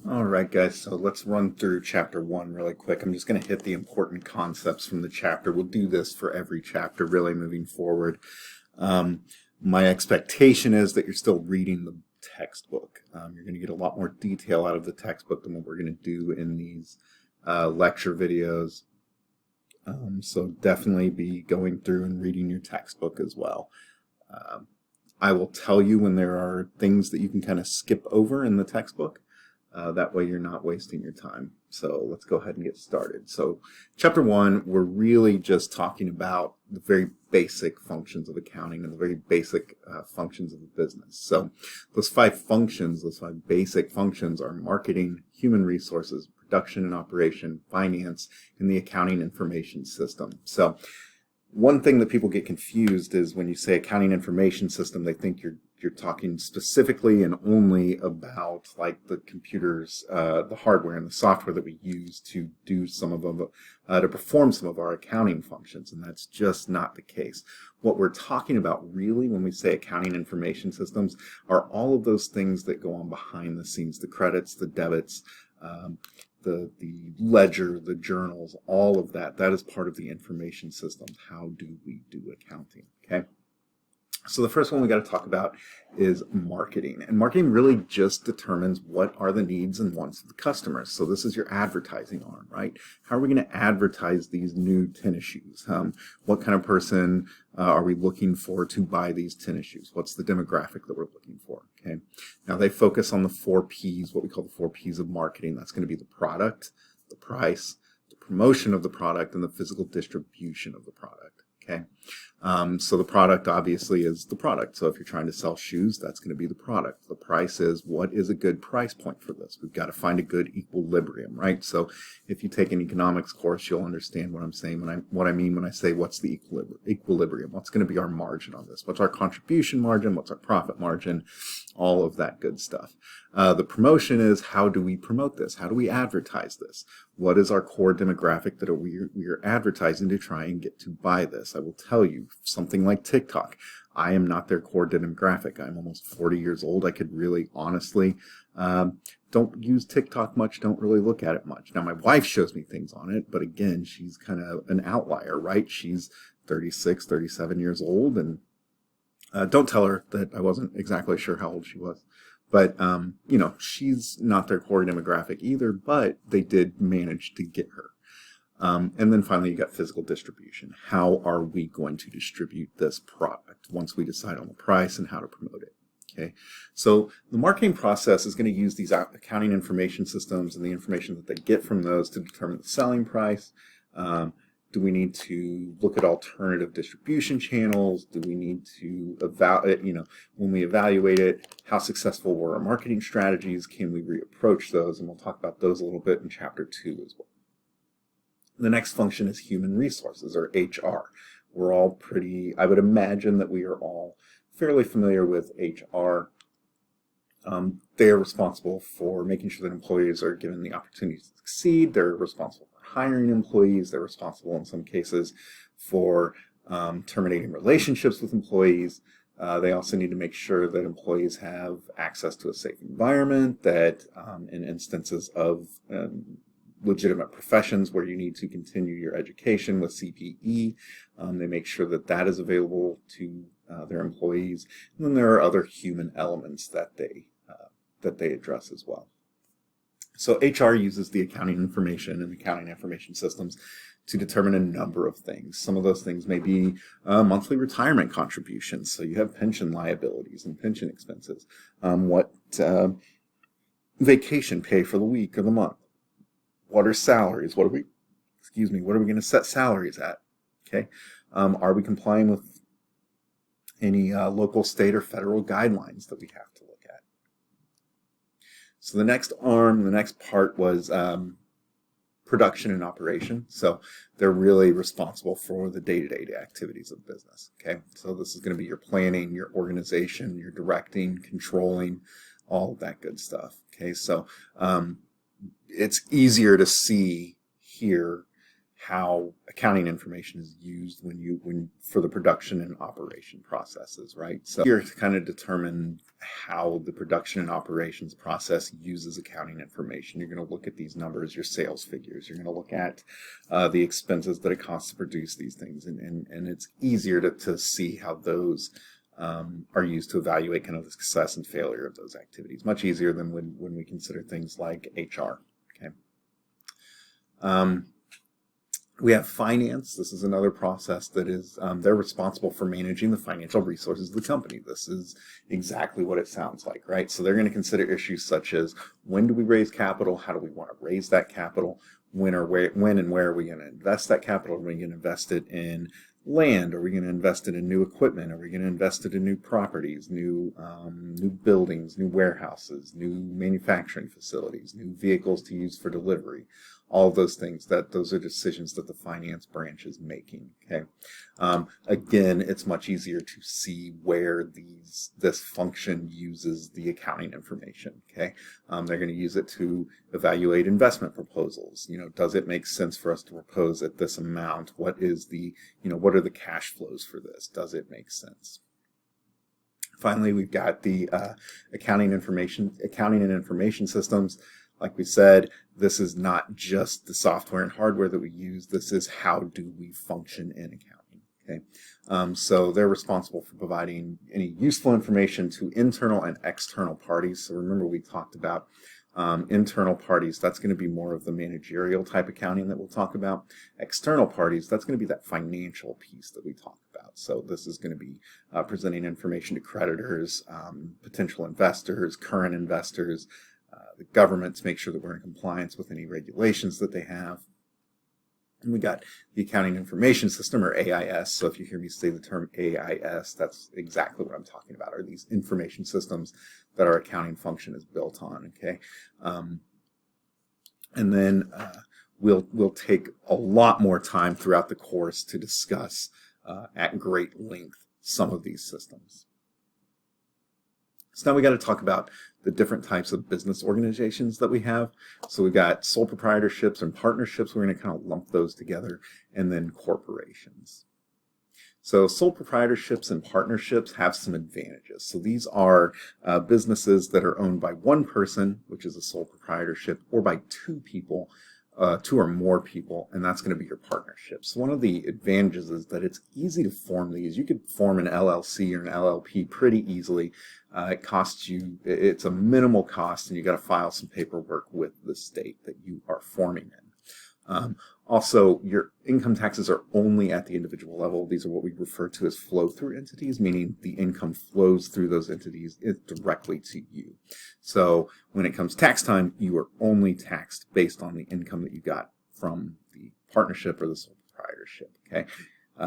All right, guys, so let's run through chapter one really quick. I'm just going to hit the important concepts from the chapter. We'll do this for every chapter, really moving forward. My expectation is that you're still reading the textbook. You're going to get a lot more detail out of the textbook than what we're going to do in these lecture videos. So definitely be going through and reading your textbook as well. I will tell you when there are things that you can kind of skip over in the textbook. That way you're not wasting your time. So let's go ahead and get started. So chapter one, we're really just talking about the very basic functions of accounting and the very basic functions of the business. So those five basic functions are marketing, human resources, production and operation, finance, and the accounting information system. So one thing that people get confused is when you say accounting information system, they think you're talking specifically and only about like the computers, the hardware and the software that we use to do some of them, to perform some of our accounting functions, and that's just not the case. What we're talking about really when we say accounting information systems are all of those things that go on behind the scenes, the credits, the debits, the ledger, the journals, all of that. That is part of the information system. How do we do accounting? Okay. So the first one we got to talk about is marketing. And marketing really just determines what are the needs and wants of the customers. So this is your advertising arm, right? How are we going to advertise these new tennis shoes? What kind of person are we looking for to buy these tennis shoes? What's the demographic that we're looking for? Okay. Now they focus on the 4 Ps, what we call the 4 Ps of marketing. That's going to be the product, the price, the promotion of the product, and the physical distribution of the product. Okay. So the product obviously is the product. So if you're trying to sell shoes, that's going to be the product. The price is what is a good price point for this. We've got to find a good equilibrium, right? So if you take an economics course, you'll understand what I'm saying what I mean when I say what's the equilibrium. What's going to be our margin on this? What's our contribution margin? What's our profit margin? All of that good stuff. The promotion is how do we promote this? How do we advertise this? What is our core demographic that we are advertising to try and get to buy this? I will tell you, something like TikTok, I am not their core demographic. I'm almost 40 years old. I could really honestly don't use TikTok much, don't really look at it much. Now, my wife shows me things on it, but again, she's kind of an outlier, right? She's 36, 37 years old, and don't tell her that I wasn't exactly sure how old she was. But, she's not their core demographic either, but they did manage to get her. And then finally, you got physical distribution. How are we going to distribute this product once we decide on the price and how to promote it? Okay, so the marketing process is going to use these accounting information systems and the information that they get from those to determine the selling price. Do we need to look at alternative distribution channels? Do we need to evaluate, when we evaluate it, how successful were our marketing strategies? Can we reapproach those? And we'll talk about those a little bit in chapter 2 as well. The next function is human resources, or HR. We're all I would imagine that we are all fairly familiar with HR. They are responsible for making sure that employees are given the opportunity to succeed. They're responsible for hiring employees. They're responsible in some cases for terminating relationships with employees. They also need to make sure that employees have access to a safe environment, that in instances of legitimate professions where you need to continue your education with CPE, they make sure that that is available to their employees. And then there are other human elements that they address as well. So HR uses the accounting information and accounting information systems to determine a number of things. Some of those things may be monthly retirement contributions. So you have pension liabilities and pension expenses. What vacation pay for the week or the month? What are salaries? What are we going to set salaries at? Okay. Are we complying with any local, state, or federal guidelines that we have to look at? So the next part was production and operation. So they're really responsible for the day-to-day activities of business. Okay. So this is going to be your planning, your organization, your directing, controlling, all of that good stuff. Okay. So it's easier to see here how accounting information is used when for the production and operation processes, right? So here to kind of determine how the production and operations process uses accounting information, you're going to look at these numbers, your sales figures. You're going to look at the expenses that it costs to produce these things, and it's easier to see how those are used to evaluate kind of the success and failure of those activities. Much easier than when we consider things like HR. Okay. We have finance. This is another process that is, they're responsible for managing the financial resources of the company. This is exactly what it sounds like, right? So they're going to consider issues such as, when do we raise capital? How do we want to raise that capital? When and where are we going to invest that capital? Are we going to invest it in land? Are we going to invest it in new equipment? Are we going to invest it in new properties, new buildings, new warehouses, new manufacturing facilities, new vehicles to use for delivery? All of those things, those are decisions that the finance branch is making. Okay. Again, it's much easier to see where this function uses the accounting information. Okay. They're going to use it to evaluate investment proposals. Does it make sense for us to propose at this amount? What is what are the cash flows for this? Does it make sense? Finally, we've got the accounting and information systems. Like we said, this is not just the software and hardware that we use. This is how do we function in accounting. Okay, so they're responsible for providing any useful information to internal and external parties. So remember, we talked about internal parties. That's going to be more of the managerial type accounting that we'll talk about. External parties, that's going to be that financial piece that we talk about. So this is going to be presenting information to creditors, potential investors, current investors, the government, to make sure that we're in compliance with any regulations that they have. And we got the Accounting Information System, or AIS. So if you hear me say the term AIS, that's exactly what I'm talking about, are these information systems that our accounting function is built on. Okay, and then we'll take a lot more time throughout the course to discuss at great length some of these systems. So now we got to talk about the different types of business organizations that we have. So we've got sole proprietorships and partnerships. We're going to kind of lump those together, and then corporations. So sole proprietorships and partnerships have some advantages. So these are businesses that are owned by one person, which is a sole proprietorship, or by two people, two or more people, and that's going to be your partnership. So one of the advantages is that it's easy to form these. You could form an LLC or an LLP pretty easily. It costs you, it's a minimal cost, and you got to file some paperwork with the state that you are forming in. Also, your income taxes are only at the individual level. These are what we refer to as flow-through entities, meaning the income flows through those entities directly to you. So when it comes tax time, you are only taxed based on the income that you got from the partnership or the sole proprietorship. Okay,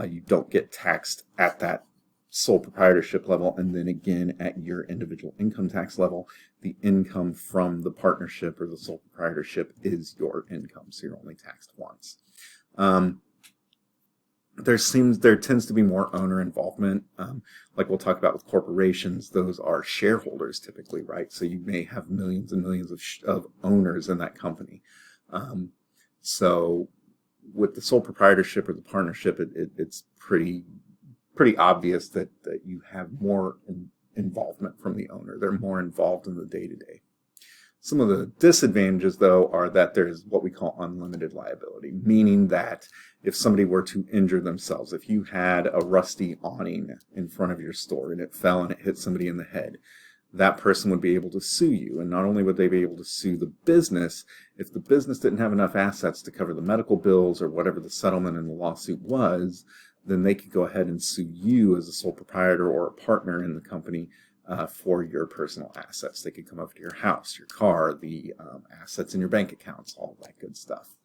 you don't get taxed at that sole proprietorship level, and then again at your individual income tax level. The income from the partnership or the sole proprietorship is your income, so you're only taxed once. There tends to be more owner involvement. Like we'll talk about with corporations, those are shareholders typically, right? So you may have millions and millions of owners in that company. So with the sole proprietorship or the partnership, it's pretty obvious that you have more involvement from the owner. They're more involved in the day-to-day. Some of the disadvantages, though, are that there's what we call unlimited liability, meaning that if somebody were to injure themselves, if you had a rusty awning in front of your store and it fell and it hit somebody in the head, that person would be able to sue you. And not only would they be able to sue the business, if the business didn't have enough assets to cover the medical bills or whatever the settlement in the lawsuit was, then they could go ahead and sue you as a sole proprietor or a partner in the company for your personal assets. They could come up to your house, your car, the assets in your bank accounts, all that good stuff.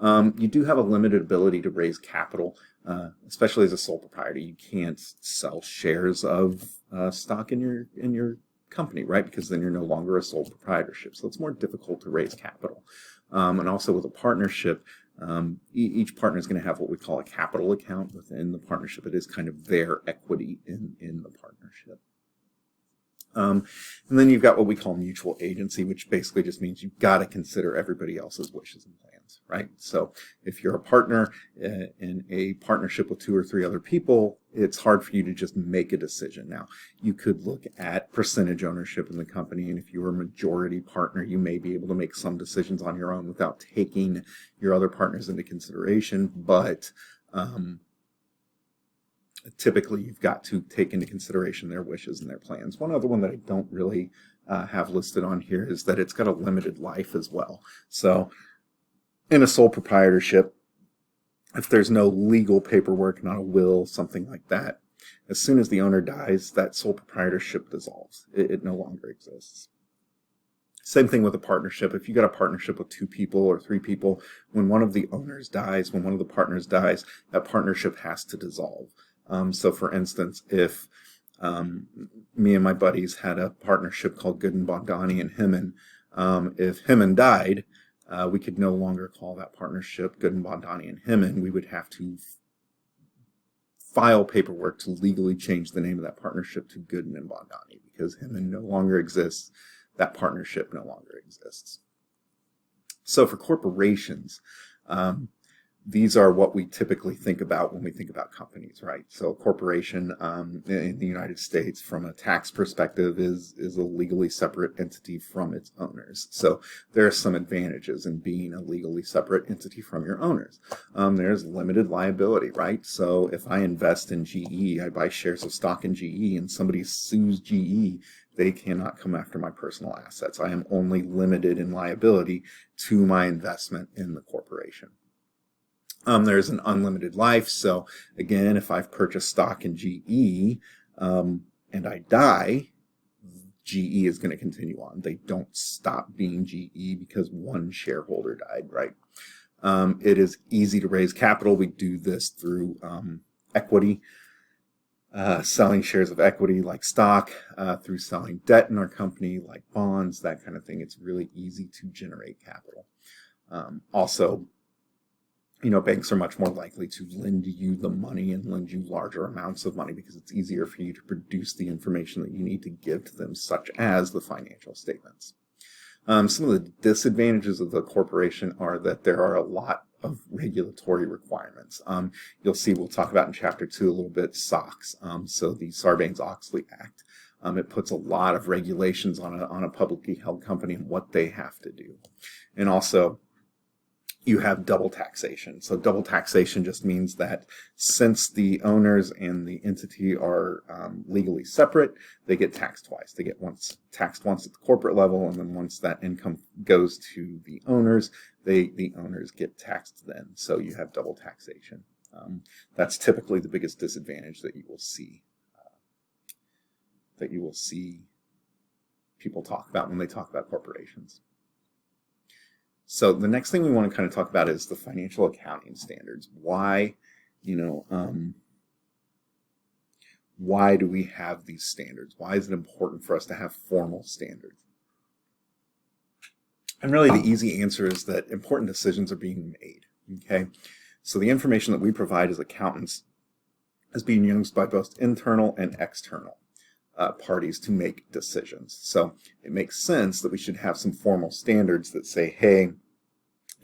You do have a limited ability to raise capital, especially as a sole proprietor. You can't sell shares of stock in your company, right? Because then you're no longer a sole proprietorship. So it's more difficult to raise capital. And also with a partnership, each partner is going to have what we call a capital account within the partnership. It is kind of their equity in the partnership. And then you've got what we call mutual agency, which basically just means you've got to consider everybody else's wishes and plans. plans, right? So if you're a partner in a partnership with 2 or 3 other people, it's hard for you to just make a decision. Now, you could look at percentage ownership in the company, and if you're a majority partner, you may be able to make some decisions on your own without taking your other partners into consideration, but typically you've got to take into consideration their wishes and their plans. One other one that I don't really have listed on here is that it's got a limited life as well. So in a sole proprietorship, if there's no legal paperwork, not a will, something like that, as soon as the owner dies, that sole proprietorship dissolves. It no longer exists. Same thing with a partnership. If you got a partnership with 2 people or 3 people, when one of the owners dies, when one of the partners dies, that partnership has to dissolve. So for instance, if me and my buddies had a partnership called Good and Bondani and Himman, if Himman died, we could no longer call that partnership Good and Bondani and Himman. We would have to file paperwork to legally change the name of that partnership to Gooden and Bondani, because Himman no longer exists. That partnership no longer exists. So for corporations, these are what we typically think about when we think about companies, right? So a corporation in the United States, from a tax perspective, is a legally separate entity from its owners. So there are some advantages in being a legally separate entity from your owners. There's limited liability, right? So if I invest in GE, I buy shares of stock in GE, and somebody sues GE, they cannot come after my personal assets. I am only limited in liability to my investment in the corporation. There's an unlimited life. So again, if I've purchased stock in GE and I die, GE is going to continue on. They don't stop being GE because one shareholder died, right? It is easy to raise capital. We do this through equity, selling shares of equity like stock, through selling debt in our company like bonds, that kind of thing. It's really easy to generate capital. Also, banks are much more likely to lend you the money and lend you larger amounts of money because it's easier for you to produce the information that you need to give to them, such as the financial statements. Some of the disadvantages of the corporation are that there are a lot of regulatory requirements. You'll see, we'll talk about in Chapter 2 a little bit, SOX, so the Sarbanes-Oxley Act. It puts a lot of regulations on a publicly held company and what they have to do. And also, you have double taxation. So double taxation just means that since the owners and the entity are legally separate, they get taxed twice. They get taxed once at the corporate level, and then once that income goes to the owners, the owners get taxed then. So you have double taxation. That's typically the biggest disadvantage that you will see. People talk about when they talk about corporations. So the next thing we want to kind of talk about is the financial accounting standards. Why do we have these standards? Why is it important for us to have formal standards? And really the easy answer is that important decisions are being made, okay? So the information that we provide as accountants is being used by both internal and external parties to make decisions. So it makes sense that we should have some formal standards that say, hey,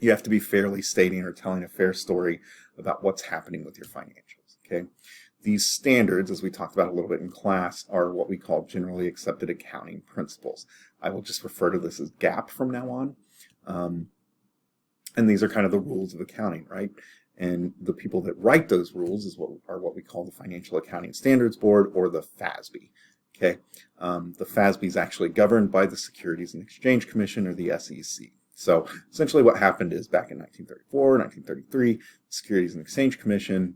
you have to be fairly stating or telling a fair story about what's happening with your financials, okay? These standards, as we talked about a little bit in class, are what we call generally accepted accounting principles. I will just refer to this as GAAP from now on. And these are kind of the rules of accounting, right? And the people that write those rules are what we call the Financial Accounting Standards Board, or the FASB. Okay, the FASB is actually governed by the Securities and Exchange Commission, or the SEC. So essentially what happened is back in 1934, 1933, the Securities and Exchange Commission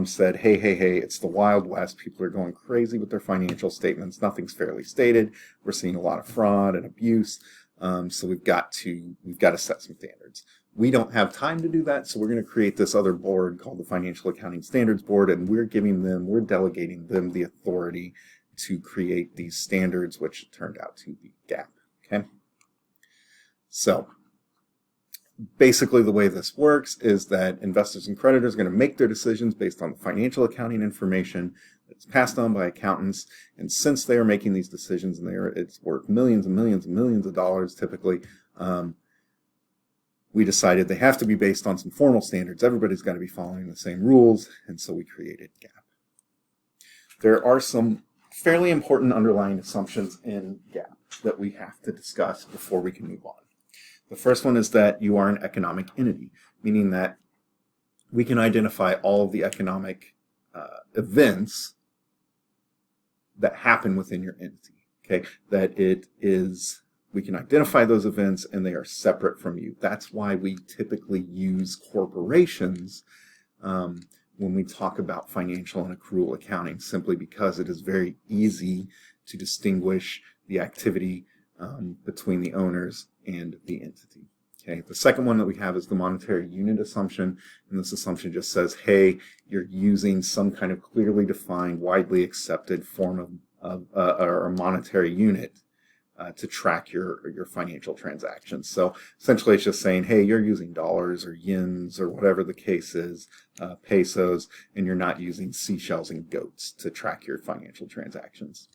said, hey, it's the Wild West. People are going crazy with their financial statements. Nothing's fairly stated. We're seeing a lot of fraud and abuse. So we've got to set some standards. We don't have time to do that, so we're going to create this other board called the Financial Accounting Standards Board, and we're delegating them the authority to create these standards, which turned out to be GAAP. Okay. So basically the way this works is that investors and creditors are going to make their decisions based on the financial accounting information that's passed on by accountants, and since they are making these decisions, and it's worth millions and millions and millions of dollars typically, we decided they have to be based on some formal standards. Everybody's got to be following the same rules, and so we created GAAP. There are some fairly important underlying assumptions in GAAP that we have to discuss before we can move on. The first one is that you are an economic entity, meaning that we can identify all of the economic events that happen within your entity. Okay, that we can identify those events and they are separate from you. That's why we typically use corporations when we talk about financial and accrual accounting, simply because it is very easy to distinguish the activity between the owners and the entity. Okay. The second one that we have is the monetary unit assumption, and this assumption just says, hey, you're using some kind of clearly defined, widely accepted form of a monetary unit to track your financial transactions. So essentially it's just saying, hey, you're using dollars or yens or whatever the case is, pesos, and you're not using seashells and goats to track your financial transactions.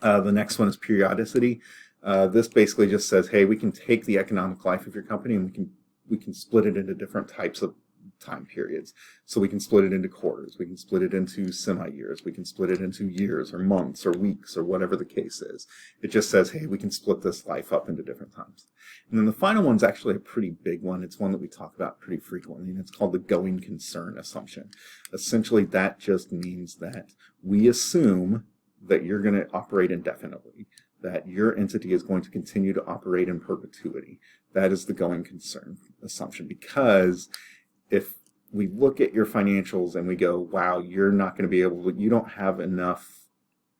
The next one is periodicity. This basically just says, hey, we can take the economic life of your company and we can split it into different types of time periods. So we can split it into quarters, we can split it into semi-years, we can split it into years or months or weeks or whatever the case is. It just says, hey, we can split this life up into different times. And then the final one's actually a pretty big one. It's one that we talk about pretty frequently, and it's called the going concern assumption. Essentially, that just means that we assume that you're going to operate indefinitely, that your entity is going to continue to operate in perpetuity. That is the going concern assumption, because if we look at your financials and we go, wow, you're not going to be able to, you don't have enough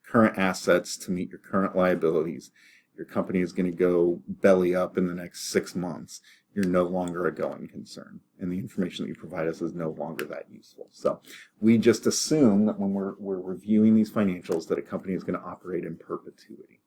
current assets to meet your current liabilities, your company is going to go belly up in the next 6 months, you're no longer a going concern, and the information that you provide us is no longer that useful. So we just assume that when we're reviewing these financials that a company is going to operate in perpetuity.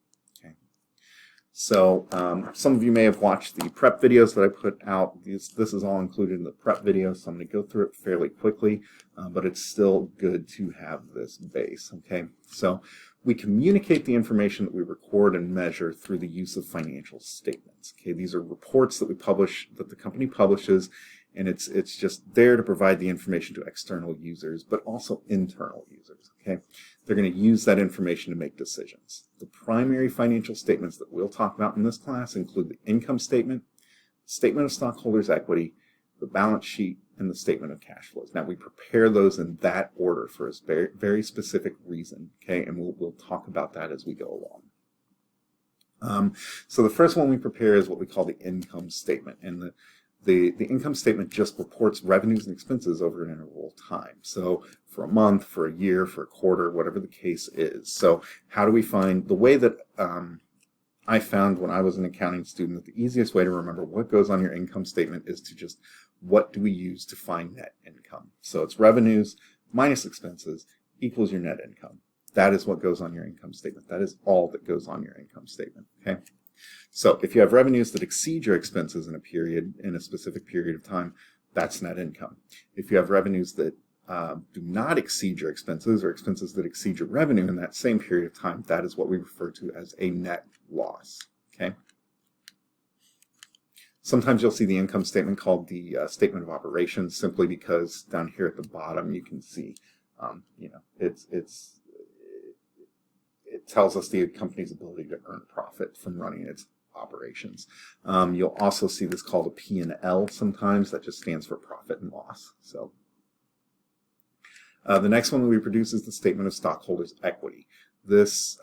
So some of you may have watched the prep videos that I put out. This is all included in the prep video, so I'm going to go through it fairly quickly, but it's still good to have this base. Okay, so we communicate the information that we record and measure through the use of financial statements. Okay, these are reports that we publish, that the company publishes, and it's just there to provide the information to external users, but also internal users. Okay, they're going to use that information to make decisions. The primary financial statements that we'll talk about in this class include the income statement, statement of stockholders' equity, the balance sheet, and the statement of cash flows. Now, we prepare those in that order for a very, very specific reason. Okay, and we'll talk about that as we go along. So the first one we prepare is what we call the income statement, and the income statement just reports revenues and expenses over an interval of time. So for a month, for a year, for a quarter, whatever the case is. So how do we find, the way that I found when I was an accounting student, that the easiest way to remember what goes on your income statement is to just, what do we use to find net income? So it's revenues minus expenses equals your net income. That is what goes on your income statement. That is all that goes on your income statement. Okay. So if you have revenues that exceed your expenses in a specific period of time, that's net income. If you have revenues that do not exceed your expenses, or expenses that exceed your revenue in that same period of time, that is what we refer to as a net loss. Okay. Sometimes you'll see the income statement called the statement of operations, simply because down here at the bottom you can see, it tells us the company's ability to earn profit from running its operations. You'll also see this called a P&L sometimes. That just stands for profit and loss. So the next one that we produce is the statement of stockholders' equity. This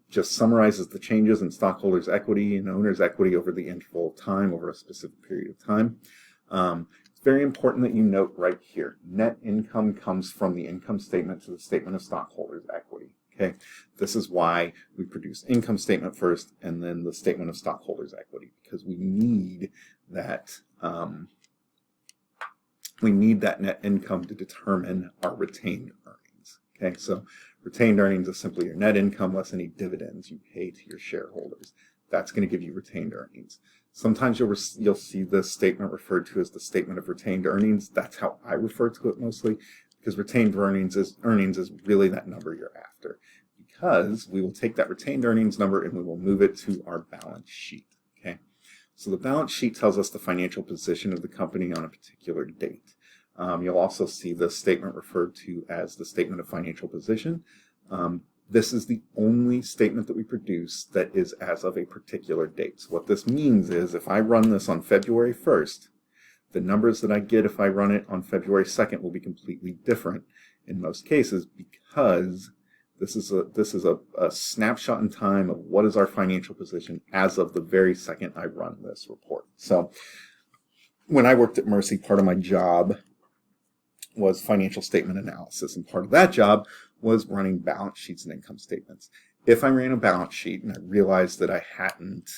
just summarizes the changes in stockholders' equity and owners' equity over the interval of time, over a specific period of time. It's very important that you note right here, net income comes from the income statement to the statement of stockholders' equity. Okay, this is why we produce income statement first and then the statement of stockholders' equity, because we need that net income to determine our retained earnings. Okay, so retained earnings is simply your net income less any dividends you pay to your shareholders. That's going to give you retained earnings. Sometimes you'll see this statement referred to as the statement of retained earnings. That's how I refer to it mostly, because retained earnings is really that number you're after, because we will take that retained earnings number and we will move it to our balance sheet. Okay, So the balance sheet tells us the financial position of the company on a particular date. You'll also see the statement referred to as the statement of financial position. This is the only statement that we produce that is as of a particular date. So what this means is if I run this on February 1st, the numbers that I get if I run it on February 2nd will be completely different in most cases, because this is a snapshot in time of what is our financial position as of the very second I run this report. So when I worked at Mercy, part of my job was financial statement analysis, and part of that job was running balance sheets and income statements. If I ran a balance sheet and I realized that I hadn't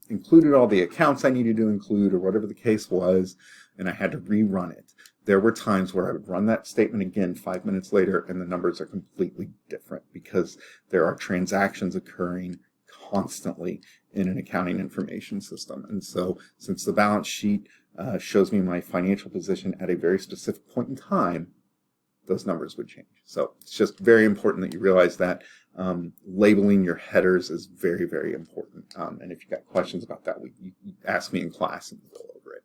included all the accounts I needed to include, or whatever the case was, and I had to rerun it, there were times where I would run that statement again 5 minutes later and the numbers are completely different, because there are transactions occurring constantly in an accounting information system. And so since the balance sheet shows me my financial position at a very specific point in time, those numbers would change. So it's just very important that you realize that labeling your headers is very, very important. And if you've got questions about that, you ask me in class and we'll go over it.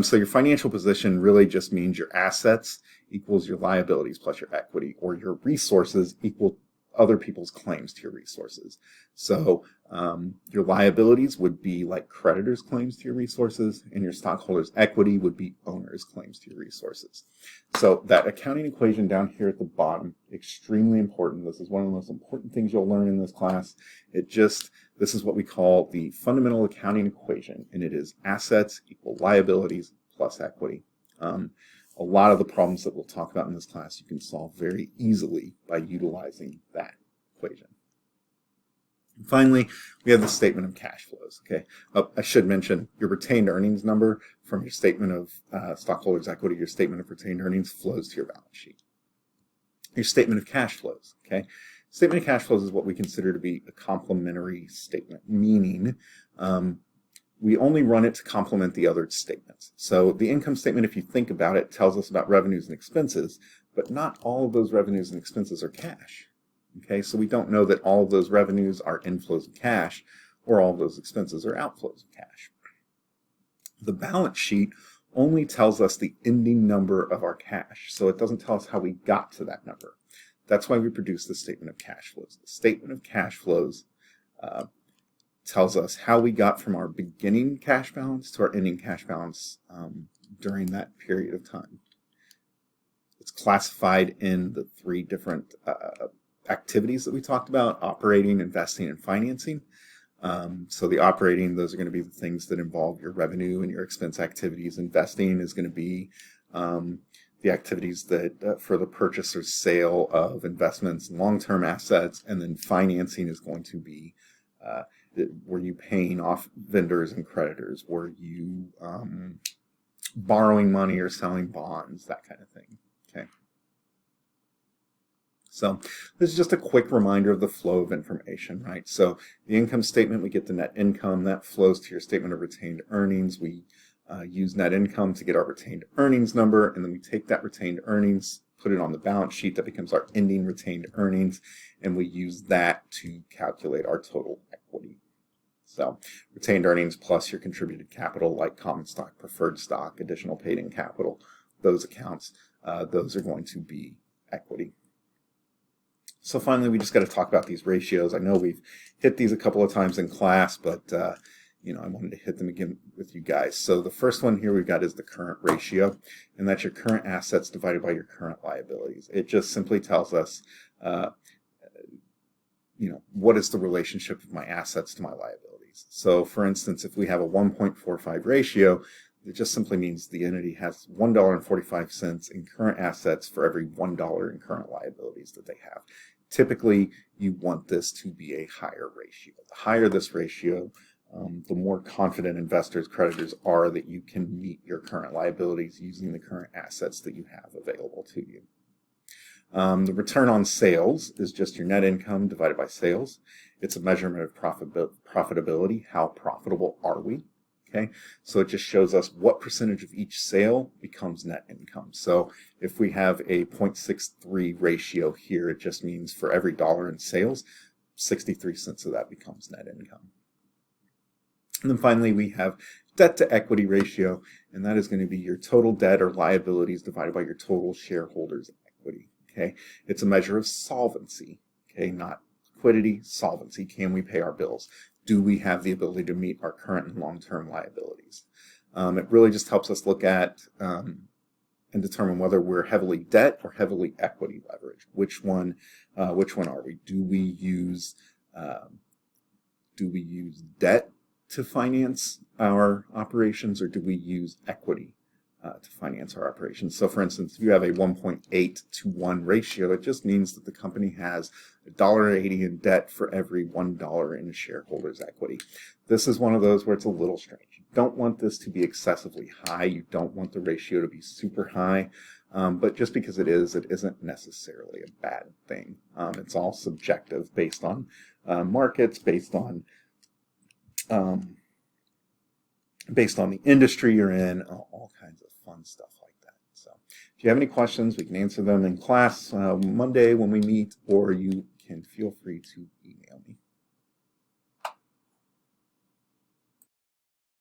So your financial position really just means your assets equals your liabilities plus your equity, or your resources equal other people's claims to your resources. So your liabilities would be like creditors' claims to your resources, and your stockholders' equity would be owners' claims to your resources. So that accounting equation down here at the bottom, extremely important. This is one of the most important things you'll learn in this class. This is what we call the fundamental accounting equation, and it is assets equal liabilities plus equity. A lot of the problems that we'll talk about in this class you can solve very easily by utilizing that equation. And finally, we have the statement of cash flows. Okay, I should mention your retained earnings number from your statement of stockholders' equity, your statement of retained earnings flows to your balance sheet. Your statement of cash flows. Okay, statement of cash flows is what we consider to be a complementary statement, meaning we only run it to complement the other statements. So the income statement, if you think about it, tells us about revenues and expenses, but not all of those revenues and expenses are cash. Okay, so we don't know that all of those revenues are inflows of cash, or all of those expenses are outflows of cash. The balance sheet only tells us the ending number of our cash, so it doesn't tell us how we got to that number. That's why we produce the statement of cash flows. The statement of cash flows tells us how we got from our beginning cash balance to our ending cash balance during that period of time. It's classified in the three different activities that we talked about: operating, investing, and financing. So the operating, those are going to be the things that involve your revenue and your expense activities. Investing is going to be the activities that for the purchase or sale of investments and long-term assets. And then financing is going to be were you paying off vendors and creditors? Were you borrowing money or selling bonds? That kind of thing. Okay. So this is just a quick reminder of the flow of information, right? So the income statement, we get the net income that flows to your statement of retained earnings. We use net income to get our retained earnings number, and then we take that retained earnings, put it on the balance sheet. That becomes our ending retained earnings, and we use that to calculate our total equity. So retained earnings plus your contributed capital, like common stock, preferred stock, additional paid-in capital, those accounts, those are going to be equity. So finally, we just got to talk about these ratios. I know we've hit these a couple of times in class, but I wanted to hit them again with you guys. So the first one here we've got is the current ratio, and that's your current assets divided by your current liabilities. It just simply tells us, what is the relationship of my assets to my liabilities. So for instance, if we have a 1.45 ratio, it just simply means the entity has $1.45 in current assets for every $1 in current liabilities that they have. Typically, you want this to be a higher ratio. The higher this ratio, the more confident investors, creditors are that you can meet your current liabilities using the current assets that you have available to you. The return on sales is just your net income divided by sales. It's a measurement of profitability. How profitable are we? Okay, so it just shows us what percentage of each sale becomes net income. So if we have a 0.63 ratio here, it just means for every dollar in sales, 63 cents of that becomes net income. And then finally, we have debt to equity ratio, and that is going to be your total debt or liabilities divided by your total shareholders' equity. Okay, it's a measure of solvency. Okay, not liquidity, solvency. Can we pay our bills? Do we have the ability to meet our current and long-term liabilities? It really just helps us look at and determine whether we're heavily debt or heavily equity leverage. Which one are we? Do we use debt to finance our operations, or do we use equity to finance our operations? So for instance, if you have a 1.8 to 1 ratio, it just means that the company has $1.80 in debt for every $1 in shareholders' equity. This is one of those where it's a little strange. You don't want this to be excessively high. You don't want the ratio to be super high. But just because it isn't necessarily a bad thing. It's all subjective based on markets, based on the industry you're in, all kinds of fun stuff like that. So if you have any questions, we can answer them in class Monday when we meet, or you can feel free to email me.